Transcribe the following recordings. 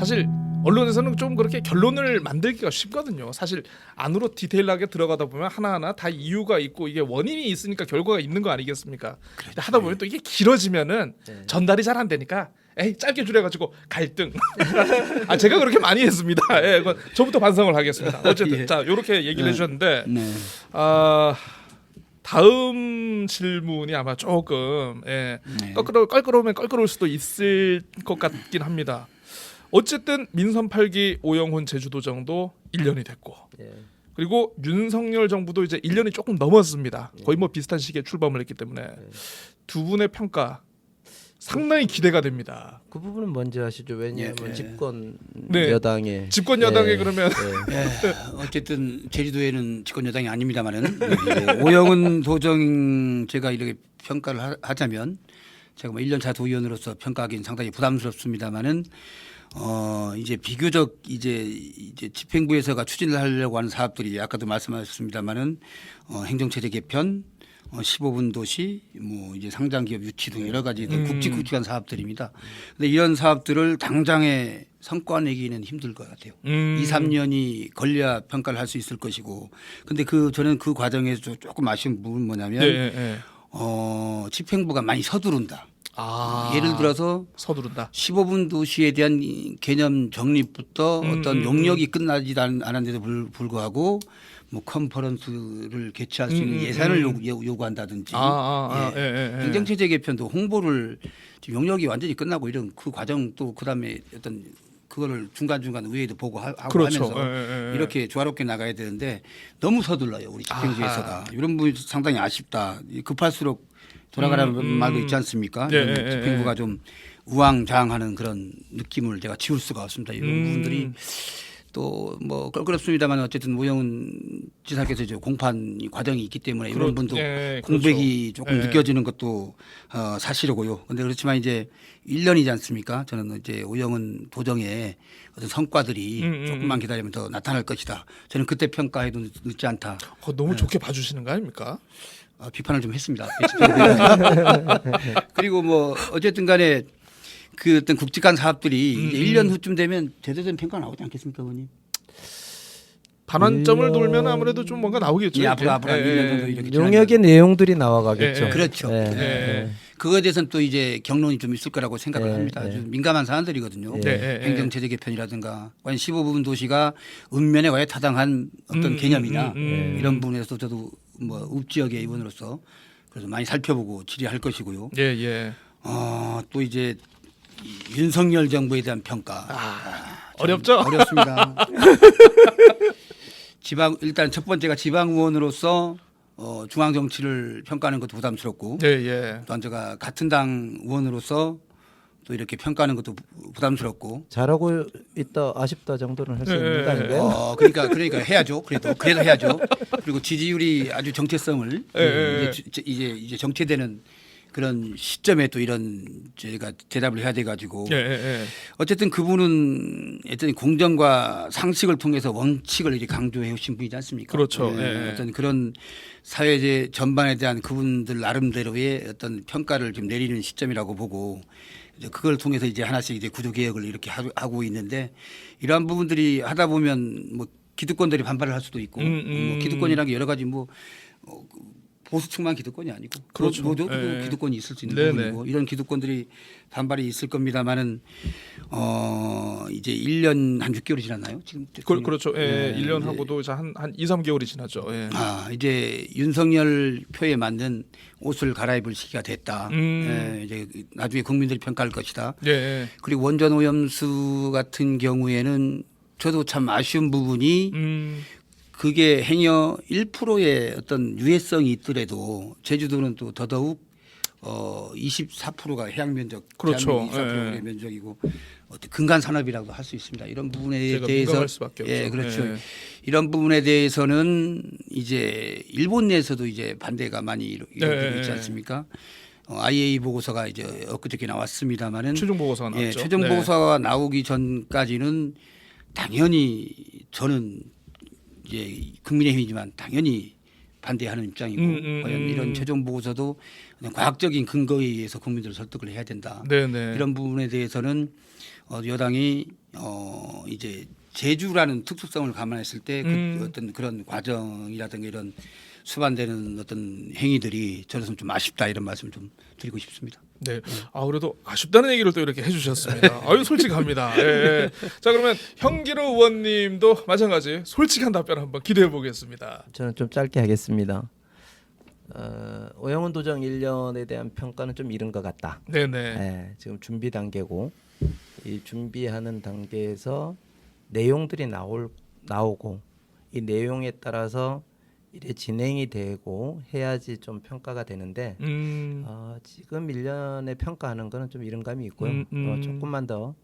사실 언론에서는 좀 그렇게 결론을 만들기가 쉽거든요. 사실 안으로 디테일하게 들어가다 보면 하나하나 다 이유가 있고 이게 원인이 있으니까 결과가 있는 거 아니겠습니까? 그렇죠. 하다 보면 또 이게 길어지면은 전달이 잘 안 되니까 에이 짧게 줄여가지고 갈등. 아 제가 그렇게 많이 했습니다. 예, 그건 저부터 반성을 하겠습니다. 어쨌든 예. 자 이렇게 얘기를 해주셨는데 네. 다음 질문이 아마 조금 네. 껄끄러우면 껄끄러울 수도 있을 것 같긴 합니다. 어쨌든 민선 8기 오영훈 제주도정도 1년이 됐고 그리고 윤석열 정부도 이제 1년이 조금 넘었습니다. 거의 뭐 비슷한 시기에 출범을 했기 때문에 두 분의 평가 상당히 기대가 됩니다. 그 부분은 먼저 하시죠. 왜냐하면 예. 집권 네. 여당의 집권 여당에 그러면 예, 어쨌든 제주도에는 집권 여당이 아닙니다만은 오영훈 도정 제가 이렇게 평가를 하자면 제가 뭐 1년차 도의원으로서 평가하기는 상당히 부담스럽습니다만은 이제 비교적 이제 집행부에서가 추진을 하려고 하는 사업들이 아까도 말씀하셨습니다만은 행정체제 개편, 15분 도시, 뭐 이제 상장기업 유치 등 여러 가지 굵직굵직한 사업들입니다. 근데 이런 사업들을 당장에 성과 내기는 힘들 것 같아요. 2, 3년이 걸려야 평가를 할 수 있을 것이고, 근데 저는 그 과정에서 조금 아쉬운 부분은 뭐냐면 집행부가 많이 서두른다. 예를 들어서 서두른다. 15분 도시에 대한 개념 정립부터 어떤 용역이 끝나지 않았는데도 불구하고 뭐 컨퍼런스를 개최할 수 있는 예산을 요구한다든지 행정체제 개편도 홍보를 지금 용역이 완전히 끝나고 이런 그 과정 또 그다음에 어떤 그거를 중간중간 의회도 보고 하고 그렇죠. 하면서 이렇게 조화롭게 나가야 되는데 너무 서둘러요. 우리 집행부에서가. 이런 부분이 상당히 아쉽다. 급할수록 돌아가라는 말도 있지 않습니까? 집행부가 좀 우왕좌왕하는 그런 느낌을 제가 지울 수가 없습니다. 이런 부분들이 또 뭐 껄끄럽습니다만 어쨌든 오영훈 지사께서 이제 공판 과정이 있기 때문에 이런 분도 공백이 조금 느껴지는 것도 사실이고요. 그런데 그렇지만 이제 1년이지 않습니까? 저는 이제 오영훈 도정의 어떤 성과들이 조금만 기다리면 더 나타날 것이다. 저는 그때 평가해도 늦지 않다. 너무 좋게 봐주시는 거 아닙니까? 비판을 좀 했습니다. 그리고 뭐 어쨌든 간에 그 어떤 굵직한 사업들이 이제 1년 후쯤 되면 제대로 된 평가가 나오지 않겠습니까, 의원님? 반환점을 돌면 아무래도 좀 뭔가 나오겠죠. 예, 앞으로 한 1년 정도 이렇게 용역의 내용들이 나와가겠죠. 그렇죠. 그거에 대해서는 또 이제 경론이 좀 있을 거라고 생각을 합니다. 아주 민감한 사안들이거든요. 행정체제 개편이라든가 과연 15부분 도시가 읍면에 과연 타당한 어떤 개념이냐 이런 부분에서 저도 뭐 읍지역의 의원으로서 그래서 많이 살펴보고 질의할 것이고요. 또 이제 윤석열 정부에 대한 평가 어렵죠? 어렵습니다. 일단 첫 번째가 지방 의원으로서 중앙 정치를 평가하는 것도 부담스럽고 또한 제가 같은 당 의원으로서 또 이렇게 평가하는 것도 부담스럽고 잘하고 있다 아쉽다 정도는 할 수 있는 거 아닌가요? 그러니까 해야죠. 그래도 해야죠. 그리고 지지율이 아주 정체성을 이제 정체되는 그런 시점에 또 이런 저희가 대답을 해야 돼가지고 어쨌든 그분은 어떤 공정과 상식을 통해서 원칙을 이렇게 강조해 오신 분이지 않습니까? 그렇죠. 어떤 그런 사회제 전반에 대한 그분들 나름대로의 어떤 평가를 지금 내리는 시점이라고 보고 이제 그걸 통해서 이제 하나씩 이제 구조 개혁을 이렇게 하고 있는데 이러한 부분들이 하다 보면 뭐 기득권들이 반발을 할 수도 있고 뭐 기득권이라는 게 여러 가지 뭐 보수층만 기득권이 아니고 그렇죠. 모두 기득권이 있을 수 있는 부분이고 이런 기득권들이 반발이 있을 겁니다만은 이제 1년 한 6개월이 지났나요? 지금 그렇죠. 1년 하고도 한 2, 3개월이 지났죠. 이제 윤석열 표에 맞는 옷을 갈아입을 시기가 됐다. 이제 나중에 국민들이 평가할 것이다. 그리고 원전 오염수 같은 경우에는 저도 참 아쉬운 부분이 그게 행여 1%의 어떤 유해성이 있더라도 제주도는 또 더더욱 24%가 해양 면적, 그렇죠. 24%의 면적이고 근간 산업이라고 할 수 있습니다. 이런 부분에 대해서 그렇죠. 이런 부분에 대해서는 이제 일본 내에서도 이제 반대가 많이 이루어지고 있지 않습니까? IAEA 보고서가 이제 엊그저께 나왔습니다만은 최종 보고서가 나왔죠. 최종 보고서가 나오기 전까지는 당연히 저는 이제 국민의힘이지만 당연히 반대하는 입장이고 과연 이런 최종 보고서도 그냥 과학적인 근거에 의해서 국민들을 설득을 해야 된다. 네네. 이런 부분에 대해서는 여당이 이제 제주라는 특수성을 감안했을 때 그 어떤 그런 과정이라든가 이런 수반되는 어떤 행위들이 저로서는 좀 아쉽다 이런 말씀을 좀 드리고 싶습니다. 네. 아 그래도 아쉽다는 얘기를 또 이렇게 해주셨습니다. 아유 솔직합니다. 예, 예. 자 그러면 현기로 의원님도 마찬가지 솔직한 답변 한번 기대해 보겠습니다. 저는 좀 짧게 하겠습니다. 오영훈 도정 1년에 대한 평가는 좀 이른 것 같다. 네네. 예, 지금 준비 단계고 이 준비하는 단계에서 내용들이 나오고 이 내용에 따라서 이래 진행이 되고 해야지 좀 평가가 되는데 지금 1년에 평가하는 거는 좀 이른 감이 있고요. 조금만 더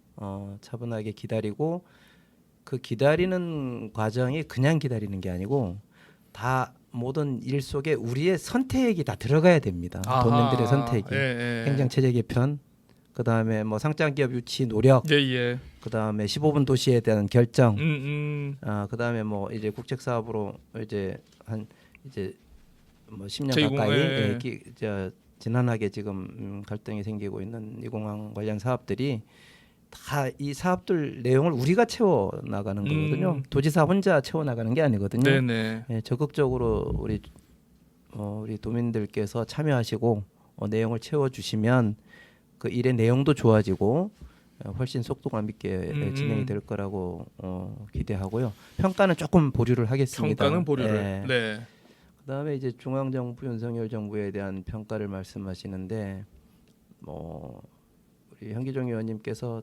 차분하게 기다리고 그 기다리는 과정이 그냥 기다리는 게 아니고 다 모든 일 속에 우리의 선택이 다 들어가야 됩니다. 도민들의 선택이 예, 예. 행정체제 개편, 그 다음에 뭐 상장기업 유치 노력, 예예. 그 다음에 15분 도시에 대한 결정, 그 다음에 뭐 이제 국책 사업으로 이제 한 이제 뭐 10년 제2공항, 가까이 예. 지난하게 지금 갈등이 생기고 있는 이 공항 관련 사업들이 다 이 사업들 내용을 우리가 채워 나가는 거거든요. 도지사 혼자 채워 나가는 게 아니거든요. 네네. 예, 적극적으로 우리 도민들께서 참여하시고 내용을 채워 주시면 그 일의 내용도 좋아지고 훨씬 속도감 있게 진행이 될 거라고 기대하고요. 평가는 조금 보류를 하겠습니다. 평가는 보류를. 예. 네. 그다음에 이제 중앙정부 윤석열 정부에 대한 평가를 말씀하시는데 뭐 우리 현기종 의원님께서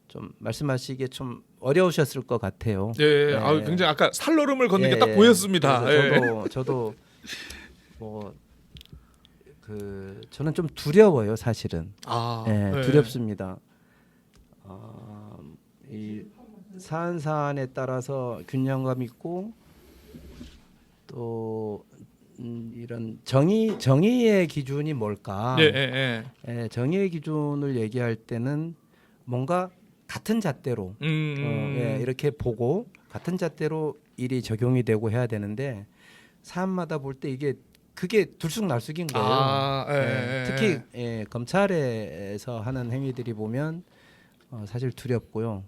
좀 말씀하시기에 좀 어려우셨을 것 같아요. 예. 예. 아 굉장히 아까 살얼음을 걷는 게 예, 딱 보였습니다. 그래서 예. 저도 뭐 저는 좀 두려워요, 사실은. 아, 예, 두렵습니다. 이 사안에 따라서 균형감 있고 또 이런 정의의 기준이 뭘까? 예, 예, 예, 정의의 기준을 얘기할 때는 뭔가 같은 잣대로 이렇게 보고 같은 잣대로 일이 적용이 되고 해야 되는데 사안마다 볼 때 그게 들쑥날쑥인 거예요. 아, 예, 특히 검찰에서 하는 행위들이 보면 사실 두렵고요.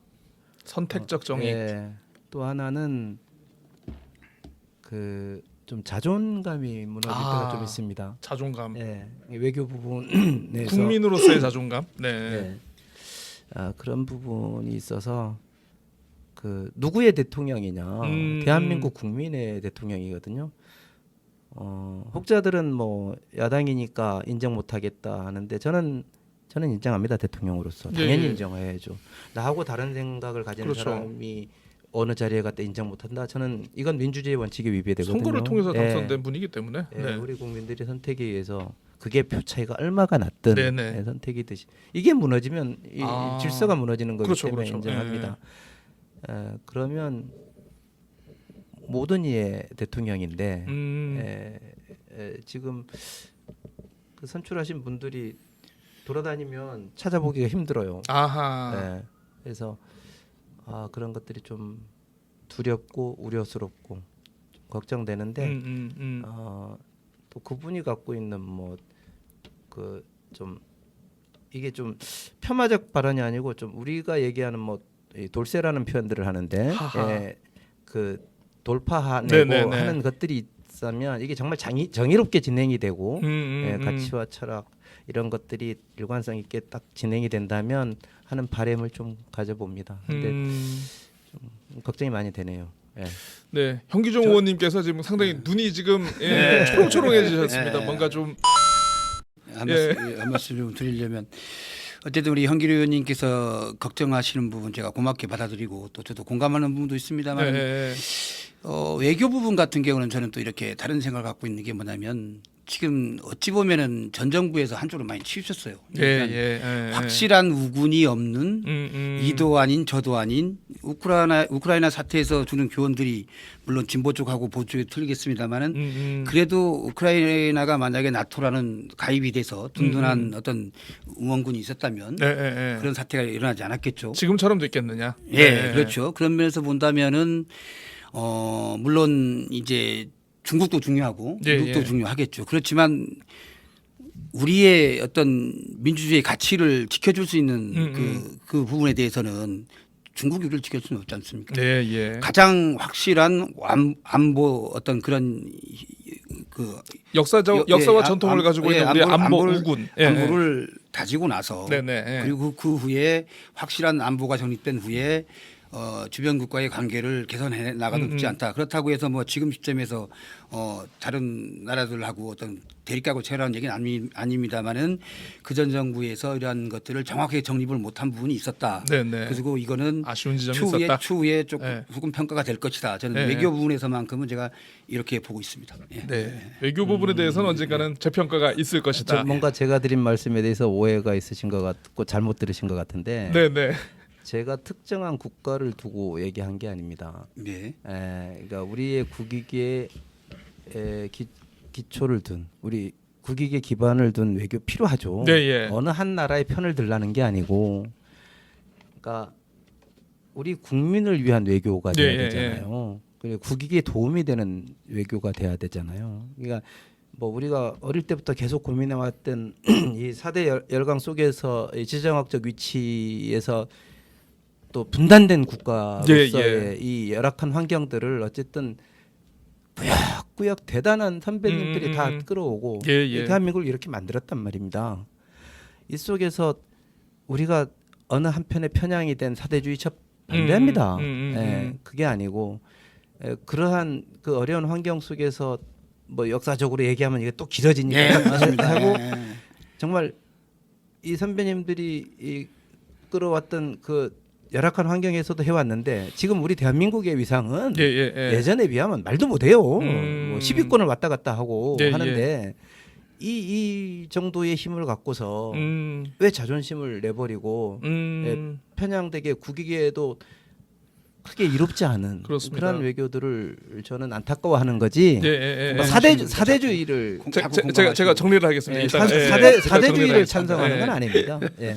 선택적 정의. 또 하나는 그 좀 자존감이 무너질 때가 좀 있습니다. 자존감. 외교 부분에서 국민으로서의 자존감. 네. 그런 부분이 있어서 그 누구의 대통령이냐, 대한민국 국민의 대통령이거든요. 혹자들은 뭐 야당이니까 인정 못하겠다 하는데 저는 인정합니다. 대통령으로서 당연히 예. 인정해야죠. 나하고 다른 생각을 가지는 그렇죠. 사람이 어느 자리에 갔다 인정 못한다. 저는 이건 민주주의 원칙에 위배되거든요. 선거를 통해서 당선된 분이기 때문에. 네. 우리 국민들이 선택에 의해서 그게 표 차이가 얼마가 났든 네네. 선택이듯이 이게 무너지면 이 질서가 무너지는 거기 그렇죠, 때문에 그렇죠. 인정합니다. 그러면 모든 이의 대통령인데 지금 그 선출하신 분들이 돌아다니면 찾아보기가 힘들어요. 아하. 그래서 그런 것들이 좀 두렵고 우려스럽고 좀 걱정되는데 또 그분이 갖고 있는 뭐 그 좀 이게 좀 폄하적 발언이 아니고 좀 우리가 얘기하는 뭐 돌쇠라는 표현들을 하는데 그 돌파하내고 네네네. 하는 것들이 있으면 이게 정말 정의롭게 진행이 되고 가치와 철학 이런 것들이 일관성 있게 딱 진행이 된다면 하는 바람을 좀 가져봅니다. 근데 좀 걱정이 많이 되네요. 네, 현기종 의원님께서 지금 상당히 눈이 지금 초롱초롱해지셨습니다. 뭔가 좀 한 말씀 좀 드리려면 어쨌든 우리 현기로 의원님께서 걱정하시는 부분 제가 고맙게 받아들이고 또 저도 공감하는 부분도 있습니다만 외교 부분 같은 경우는 저는 또 이렇게 다른 생각을 갖고 있는 게 뭐냐면 지금 어찌 보면은 전 정부에서 한쪽으로 많이 치우쳤어요. 확실한 우군이 없는 이도 아닌 저도 아닌 우크라이나 사태에서 주는 교훈들이 물론 진보 쪽하고 보수 쪽이 틀리겠습니다만은 그래도 우크라이나가 만약에 나토라는 가입이 돼서 든든한 어떤 응원군이 있었다면 그런 사태가 일어나지 않았겠죠. 지금처럼 됐겠느냐? 예, 그렇죠. 그런 면에서 본다면은 물론 이제 중국도 중요하고 예, 미국도 예. 중요하겠죠. 그렇지만 우리의 어떤 민주주의 가치를 지켜줄 수 있는 그 부분에 대해서는 중국이 우리를 지킬 수는 없지 않습니까? 네, 예. 가장 확실한 안보 어떤 그런 그 역사와 전통을 가지고 있는 우리 안보 우군. 예, 안보를 다지고 나서 네네. 예. 그리고 그 후에 확실한 안보가 정립된 후에 주변 국가의 관계를 개선해 나가도 없지 않다. 그렇다고 해서 뭐 지금 시점에서 다른 나라들하고 어떤 대립하고 체결하는 얘기는 아닙니다만은 그전 정부에서 이러한 것들을 정확하게 정립을 못한 부분이 있었다. 네네. 그리고 이거는 아쉬운 지점이 있었다. 추후에 조금 네. 조금 평가가 될 것이다. 저는 네. 외교 부분에서만큼은 제가 이렇게 보고 있습니다. 예. 네. 외교 부분에 대해서는 언젠가는 재평가가 있을 것이다. 뭔가 제가 드린 말씀에 대해서 오해가 있으신 것 같고 잘못 들으신 것 같은데 네네. 제가 특정한 국가를 두고 얘기한 게 아닙니다. 네. 그러니까 우리의 국익에 기초를 둔 우리 국익에 기반을 둔 외교 필요하죠. 네, 예. 어느 한 나라의 편을 들라는 게 아니고, 그러니까 우리 국민을 위한 외교가 돼야 예, 예, 되잖아요. 그리고 국익에 도움이 되는 외교가 돼야 되잖아요. 그러니까 뭐 우리가 어릴 때부터 계속 고민해왔던 이 4대 열강 속에서 이 지정학적 위치에서 또 분단된 국가로서의 예, 예. 이 열악한 환경들을 어쨌든 꾸역꾸역 대단한 선배님들이 다 끌어오고 예, 이 예. 대한민국을 이렇게 만들었단 말입니다. 이 속에서 우리가 어느 한편의 편향이 된 사대주의 첩 반대합니다. 그게 아니고 그러한 그 어려운 환경 속에서 뭐 역사적으로 얘기하면 이게 또 길어지니까 예, 맞습니다. 하고 예. 정말 이 선배님들이 이 끌어왔던 그 열악한 환경에서도 해왔는데 지금 우리 대한민국의 위상은 예전에 비하면 말도 못해요. 뭐 10위권을 왔다 갔다 하고 예, 하는데 이 정도의 힘을 갖고서 왜 자존심을 내버리고 편향되게 국익에도 크게 이롭지 않은 그렇습니다. 그런 외교들을 저는 안타까워하는 거지. 예. 뭐 사대주의를 제가 정리를 하겠습니다. 일단, 사대주의를 찬성하는 건 아닙니다. 예.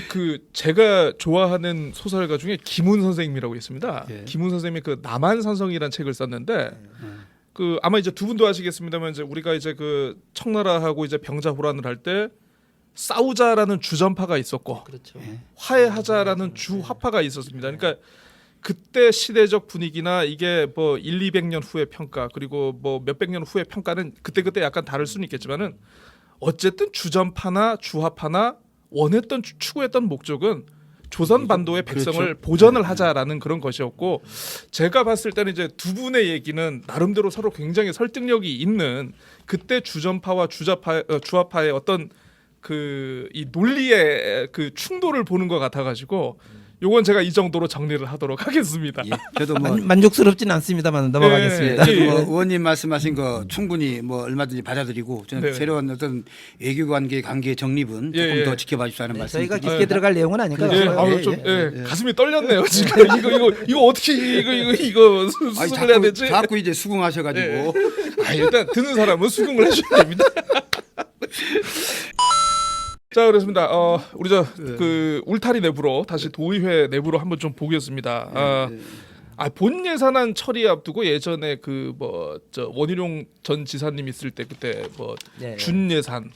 그 제가 좋아하는 소설가 중에 김훈 선생님이라고 있습니다. 예. 김훈 선생님이 그 남한산성이라는 책을 썼는데 그 아마 이제 두 분도 아시겠습니다만 이제 우리가 이제 그 청나라하고 이제 병자호란을 할 때 싸우자라는 주전파가 있었고 그렇죠. 화해하자라는 주화파가 있었습니다. 그러니까 그때 시대적 분위기나 이게 뭐 1,200년 후의 평가 그리고 뭐 몇백 년 후의 평가는 그때 약간 다를 수는 있겠지만은 어쨌든 주전파나 주화파나 원했던 추구했던 목적은 조선 반도의 백성을 그렇죠. 보전을 하자라는 그런 것이었고 제가 봤을 때는 이제 두 분의 얘기는 나름대로 서로 굉장히 설득력이 있는 그때 주전파와 주화파의 어떤 그 이 논리의 그 충돌을 보는 것 같아가지고 요건 제가 이 정도로 정리를 하도록 하겠습니다. 예. 저도 뭐 만족스럽진 않습니다만 넘어가겠습니다. 저도 뭐 의원님 말씀하신 거 충분히 뭐 얼마든지 받아들이고 저는 네. 새로운 어떤 외교관계 관계 정립은 조금 예. 더 지켜봐 주십사 하는 말씀. 저희가 깊게 들어갈 내용은 아니고요. 예, 아유 좀 가슴이 떨렸네요 지금 이거 어떻게 이거 수습을 해야 되지? 자꾸 이제 수긍하셔가지고 일단 듣는 사람은 수긍을 해줘야 됩니다. 자 그렇습니다. 우리 그 울타리 내부로 다시 도의회 내부로 한번 좀 보겠습니다. 본 예산안 처리 앞두고 예전에 그 뭐 저 원희룡 전 지사님 있을 때 그때 뭐 준 예산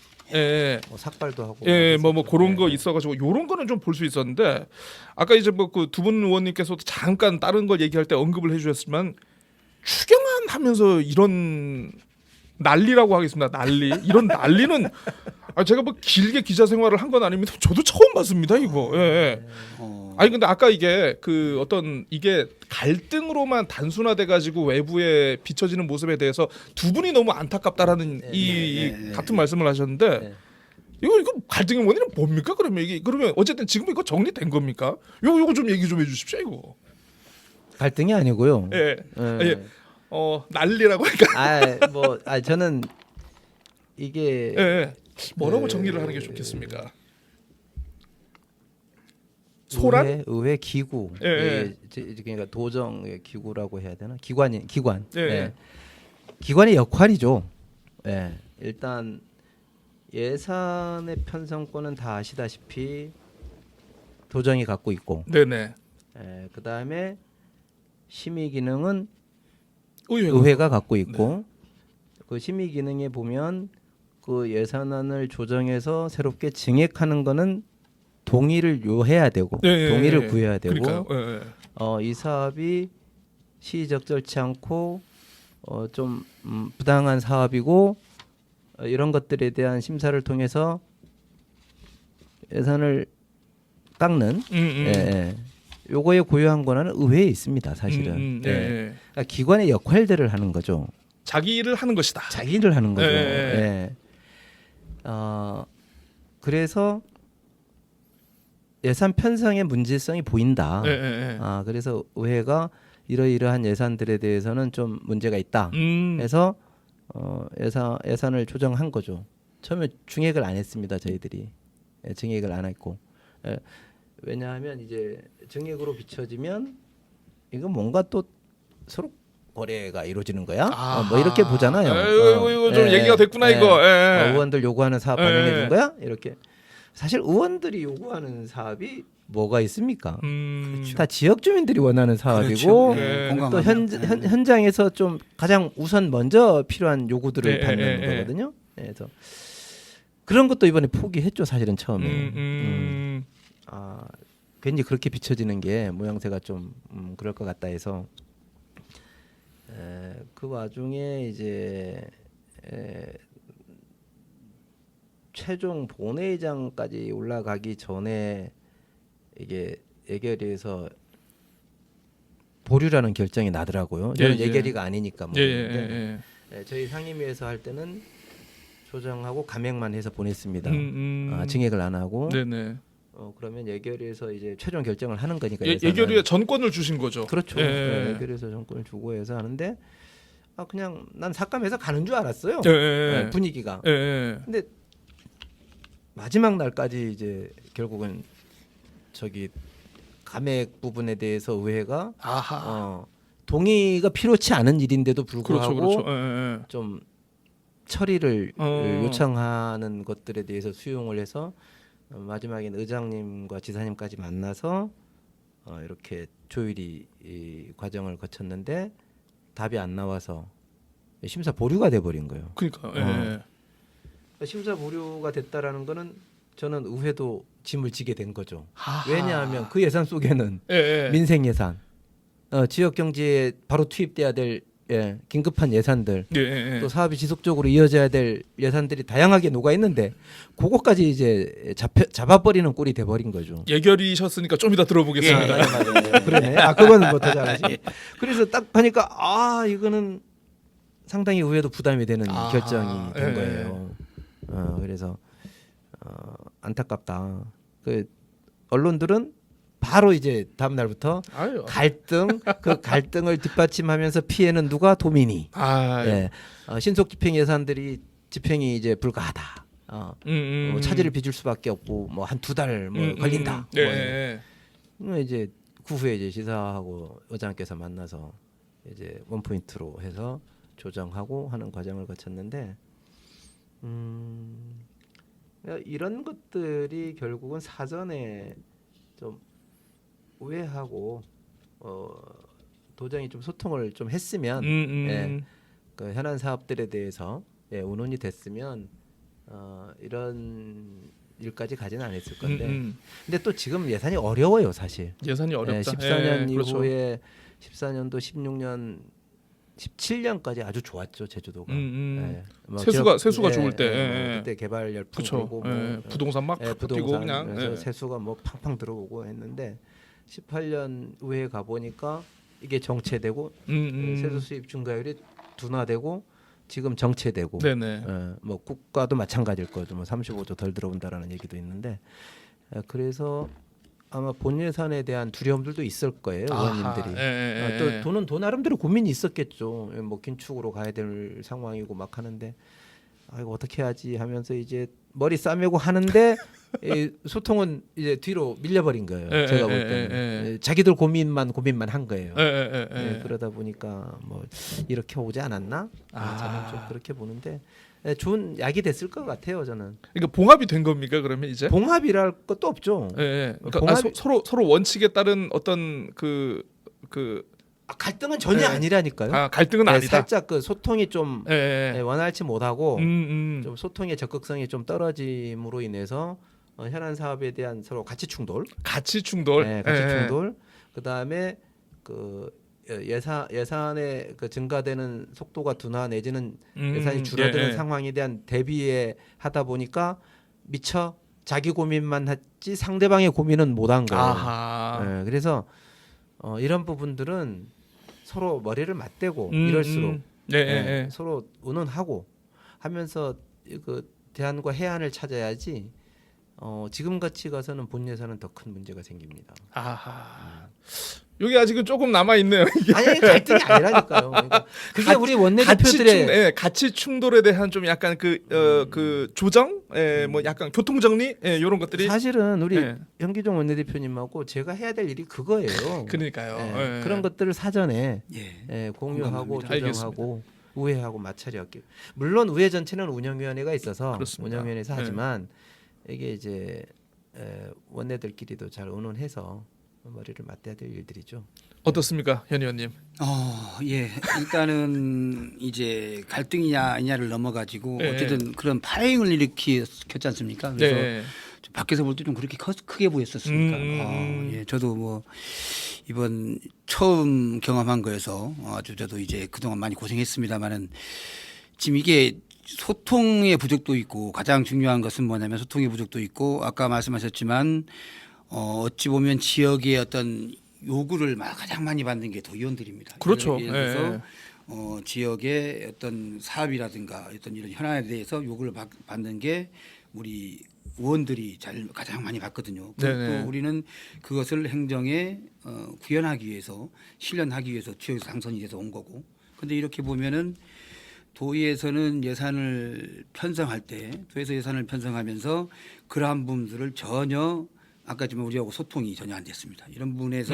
뭐 삭발도 하고 뭐 그런 거 있어가지고 요런 거는 좀 볼 수 있었는데 아까 이제 뭐 그 두 분 의원님께서도 잠깐 다른 걸 얘기할 때 언급을 해주셨지만 추경안 하면서 이런 난리라고 하겠습니다. 이런 난리는 제가 뭐 길게 기자 생활을 한 건 아닙니다. 저도 처음 봤습니다 이거. 아니 근데 아까 이게 그 어떤 이게 갈등으로만 단순화돼 가지고 외부에 비춰지는 모습에 대해서 두 분이 너무 안타깝다라는 같은 말씀을 하셨는데 이거 갈등의 원인은 뭡니까? 그러면 어쨌든 지금 이거 정리된 겁니까? 요거 좀 얘기 좀 해주십시오 이거. 갈등이 아니고요. 난리라고 하니까. 저는 이게 뭐라고 정리를 하는 게 좋겠습니까? 소란? 의회 기구. 그러니까 도정 기구라고 해야 되나? 기관. 기관의 역할이죠. 일단 예산의 편성권은 다 아시다시피 도정이 갖고 있고. 네네. 그다음에 심의 기능은 의회가 갖고 있고 그 심의 기능에 보면 그 예산안을 조정해서 새롭게 증액하는 거는 동의를 요해야 되고 동의를 구해야 되고 그러니까요. 이 사업이 시의적절치 않고 좀 부당한 사업이고 이런 것들에 대한 심사를 통해서 예산을 깎는 요거에 고유한 권한은 의회에 있습니다. 사실은 그러니까 기관의 역할들을 하는 거죠. 자기 일을 하는 것이다. 자기 일을 하는 거죠. 그래서 예산 편성의 문제성이 보인다. 그래서 의회가 이러이러한 예산들에 대해서는 좀 문제가 있다. 해서 예산을 조정한 거죠. 처음에 증액을 안 했습니다. 저희들이 증액을 안 했고 왜냐하면 이제 증액으로 비춰지면 이거 뭔가 또 서로 거래가 이루어지는 거야? 뭐 이렇게 보잖아요. 이거 좀 얘기가 됐구나 이거. 의원들 요구하는 사업 반영해 준 거야? 이렇게 사실 의원들이 요구하는 사업이 뭐가 있습니까? 다 지역 주민들이 원하는 사업이고 그렇죠. 또 현장에서 좀 가장 우선 먼저 필요한 요구들을 받는 거거든요. 그래서 그런 것도 이번에 포기했죠. 사실은 처음에. 괜히 그렇게 비춰지는 게 모양새가 좀 그럴 것 같다 해서 그 와중에 이제 최종 본회의장까지 올라가기 전에 이게 예결위에서 보류라는 결정이 나더라고요. 저는 예결위가 아니니까 모르는데 저희 상임위에서 할 때는 조정하고 감액만 해서 보냈습니다. 증액을 안 하고. 그러면 예결위에서 이제 최종 결정을 하는 거니까. 예결위에 전권을 주신 거죠. 그렇죠. 예결위에서 전권을 주고 해서 하는데 그냥 난 삭감해서 가는 줄 알았어요. 분위기가. 근데 마지막 날까지 이제 결국은 저기 감액 부분에 대해서 의회가 동의가 필요치 않은 일인데도 불구하고 좀 처리를 요청하는 것들에 대해서 수용을 해서 마지막에는 의장님과 지사님까지 만나서 이렇게 조율이 이 과정을 거쳤는데 답이 안 나와서 심사 보류가 돼버린 거예요. 그러니까. 심사 보류가 됐다라는 거는 저는 의회도 짐을 지게 된 거죠. 왜냐하면 그 예산 속에는 민생 예산, 지역 경제에 바로 투입돼야 될 긴급한 예산들, 또 사업이 지속적으로 이어져야 될 예산들이 다양하게 녹아 있는데 그거까지 이제 잡아버리는 꼴이 돼버린 거죠. 예결위셨으니까 좀 이따 들어보겠습니다. 맞아요. 그러네. 그거는 뭐 더 잘하지. 그래서 딱 하니까 이거는 상당히 의회도 부담이 되는 결정이 된 거예요. 그래서 안타깝다. 그 언론들은 바로 이제 다음 날부터 그 갈등을 뒷받침하면서 피해는 누가? 도민이. 신속 집행 예산들이 집행이 이제 불가하다. 차질을 빚을 수밖에 없고 뭐 한 2달 걸린다. 이제 그 후에 이제 시사하고 의장께서 만나서 이제 원포인트로 해서 조정하고 하는 과정을 거쳤는데 이런 것들이 결국은 사전에 좀 의회하고 도정이 좀 소통을 좀 했으면 그 현안 사업들에 대해서 운운이 됐으면 이런 일까지 가지는 않았을 건데 근데 또 지금 예산이 어려워요 사실. 예산이 어렵다. 14년 그렇죠. 이후에 14년도 16년 17년까지 아주 좋았죠 제주도가. 세수가 좋을 때. 그때 개발 열풍 불고 부동산 막 뛰고 그냥. 그래서 세수가 뭐 팡팡 들어오고 했는데 18년 후에 가 보니까 이게 정체되고 세수 수입 증가율이 둔화되고 지금 정체되고. 뭐 국가도 마찬가지일 거죠. 뭐 35조 덜 들어온다라는 얘기도 있는데 그래서 아마 본 예산에 대한 두려움들도 있을 거예요 의원님들이. 또 돈은 돈 나름대로 고민이 있었겠죠. 뭐 긴축으로 가야 될 상황이고 막 하는데 이거 어떻게 하지 하면서 이제 머리 싸매고 하는데 소통은 이제 뒤로 밀려버린 거예요. 제가 볼 때는 자기들 고민만 한 거예요. 그러다 보니까 뭐 이렇게 오지 않았나? 저는 좀 그렇게 보는데 좋은 약이 됐을 것 같아요. 저는. 그러니까 봉합이 된 겁니까 그러면 이제? 봉합이랄 것도 없죠. 그러니까 서로 원칙에 따른 어떤 그 갈등은 전혀 예. 아니라니까요. 아, 갈등은 네, 아니다. 살짝 그 소통이 좀 예, 예. 원활치 못하고 좀 좀 소통의 적극성이 좀 떨어짐으로 인해서 현안 사업에 대한 서로 가치 충돌, 가치 충돌. 네, 가치 예, 예. 충돌. 그다음에 그 예산의 그 증가되는 속도가 둔화 내지는 예산이 줄어드는 예, 예. 상황에 대한 대비에 하다 보니까 미처 자기 고민만 했지 상대방의 고민은 못한 거예요. 아하. 네, 그래서 이런 부분들은 서로 머리를 맞대고 이럴수록 예, 예, 예. 서로 의논하고 하면서 그 대안과 해안을 찾아야지 지금 같이 가서는 본 예산은 더 큰 문제가 생깁니다. 아하. 여기 아직은 조금 남아 있네요. 아니 갈등이 아니라니까요. 그러니까 그게 우리 원내대표들의 가치 충돌에 대한 좀 약간 그 조정, 뭐 약간 교통 정리, 이런 것들이 사실은 우리 예. 현기종 원내대표님하고 제가 해야 될 일이 그거예요. 그러니까요. 예, 예. 그런 것들을 사전에 예. 공유하고 공감합니다. 조정하고 우회하고 마찰이었기. 물론 우회 전체는 운영위원회가 있어서 그렇습니다. 운영위원회에서 예. 하지만 이게 이제 원내들끼리도 잘 의논해서 머리를 맞대야 될 일들이죠. 어떻습니까, 현 의원님? 예. 일단은 이제 갈등이냐 아니냐를 넘어가지고 예. 어쨌든 그런 파행을 일으켰지 않습니까? 그래서 네. 밖에서 볼 때 좀 그렇게 크게 보였었으니까. 예. 저도 뭐 이번 처음 경험한 거여서 아주 저도 이제 그동안 많이 고생했습니다만은 지금 이게 소통의 부족도 있고 가장 중요한 것은 뭐냐면 소통의 부족도 있고 아까 말씀하셨지만 어찌 보면 지역의 어떤 요구를 가장 많이 받는 게 도의원들입니다. 그렇죠. 예를 들어서 예. 지역의 어떤 사업이라든가 어떤 이런 현안에 대해서 요구를 받는 게 우리 의원들이 가장 많이 받거든요. 네네. 또 우리는 그것을 행정에 구현하기 위해서 실현하기 위해서 지역에서 당선이 돼서 온 거고. 그런데 이렇게 보면은 도의에서는 예산을 편성할 때 도에서 예산을 편성하면서 그러한 부분들을 전혀 아까 지금 우리하고 소통이 전혀 안 됐습니다. 이런 부분에서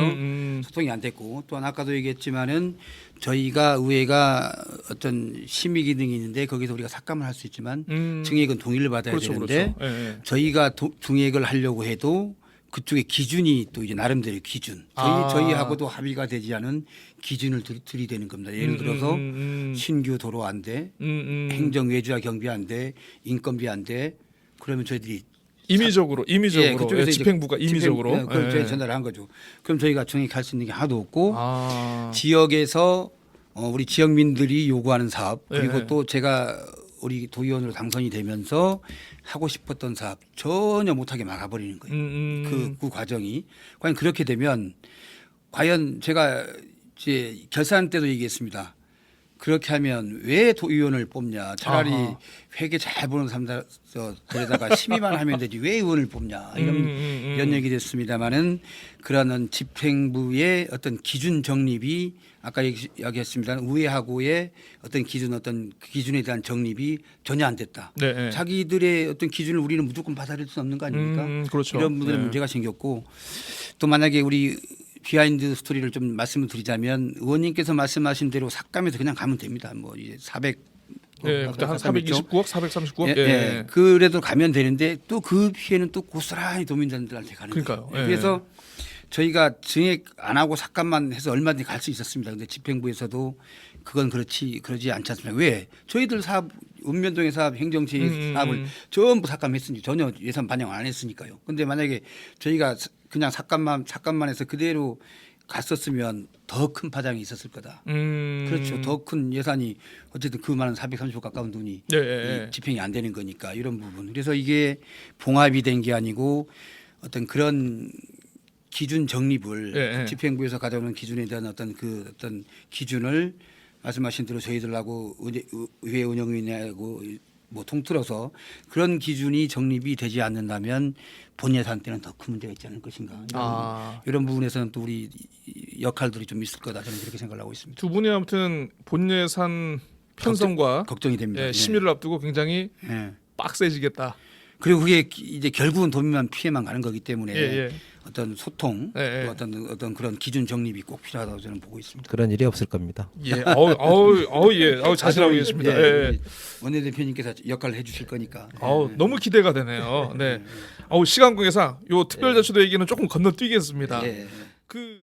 소통이 안 됐고 또한 아까도 얘기했지만은 저희가 의회가 어떤 심의 기능이 있는데 거기서 우리가 삭감을 할 수 있지만 증액은 동의를 받아야 그렇죠, 되는데 그렇죠. 예, 예. 저희가 증액을 하려고 해도 그쪽의 기준이 또 이제 나름대로 기준 아. 저희하고도 합의가 되지 않은 기준을 들이대는 겁니다. 예를 들어서 신규 도로 안 돼, 행정 외주와 경비 안 돼, 인건비 안 돼. 그러면 저희들이 임의적으로 그쪽에서 이제 집행부가 임의적으로 그걸 저희 예. 전달을 한 거죠. 그럼 저희가 증액할 수 있는 게 하나도 없고 아. 지역에서 우리 지역민들이 요구하는 사업 그리고 예. 또 제가 우리 도의원으로 당선이 되면서 하고 싶었던 사업 전혀 못하게 막아버리는 거예요. 그 과정이 과연 그렇게 되면 과연 제가 이제 결산 때도 얘기했습니다. 그렇게 하면 왜 도의원을 뽑냐? 차라리 아하. 회계 잘 보는 사람들에다가 심의만 하면 되지 왜 의원을 뽑냐? 이런 얘기 됐습니다만은 그러한 집행부의 어떤 기준 정립이 아까 이야기했습니다. 우회하고의 어떤 기준 어떤 그 기준에 대한 정립이 전혀 안 됐다. 네, 네. 자기들의 어떤 기준을 우리는 무조건 받아들일 수 없는 거 아닙니까? 그렇죠. 이런 부분에 네. 문제가 생겼고 또 만약에 우리 비하인드 스토리를 좀 말씀을 드리자면 의원님께서 말씀하신 대로 삭감해서 그냥 가면 됩니다. 뭐 이제 400 예, 그때 한 429억, 439억. 예, 예. 예. 그래도 가면 되는데 또 그 피해는 또 고스란히 도민들한테 가는 그러니까요. 거예요. 예. 그래서 저희가 증액 안 하고 삭감만 해서 얼마든지 갈 수 있었습니다. 근데 집행부에서도 그건 그러지 않지 않습니까? 왜? 저희들 사업 읍면동의 사업 행정체의 사업을 전부 삭감했으니 전혀 예산 반영 안 했으니까요. 근데 만약에 저희가 그냥 삭감만 해서 그대로 갔었으면 더 큰 파장이 있었을 거다. 그렇죠. 더 큰 예산이 어쨌든 그 많은 430억 가까운 돈이 예, 예. 이 집행이 안 되는 거니까 이런 부분. 그래서 이게 봉합이 된 게 아니고 어떤 그런 기준 정립을 예, 예. 집행부에서 가져오는 기준에 대한 어떤 기준을 말씀하신 대로 저희들하고 의회 운영위원회하고 뭐 통틀어서 그런 기준이 정립이 되지 않는다면 본 예산 때는 더 큰 문제가 있지 않을 것인가. 이런 부분에서는 또 우리 역할들이 좀 있을 거다 저는 그렇게 생각을 하고 있습니다. 두 분이 아무튼 본 예산 편성과 걱정이 됩니다. 예, 심의를 앞두고 굉장히 예. 빡세지겠다. 그리고 그게 이제 결국은 도민만 피해만 가는 거기 때문에 예, 예. 어떤 소통, 예, 예. 또 어떤 그런 기준 정립이 꼭 필요하다고 저는 보고 있습니다. 그런 일이 없을 겁니다. 예, 예, 자신하고 계십니다. 예, 예. 원내대표님께서 역할을 해주실 거니까. 너무 기대가 되네요. 네. 시간 관계상 요 특별자치도 얘기는 조금 건너뛰겠습니다. 예. 그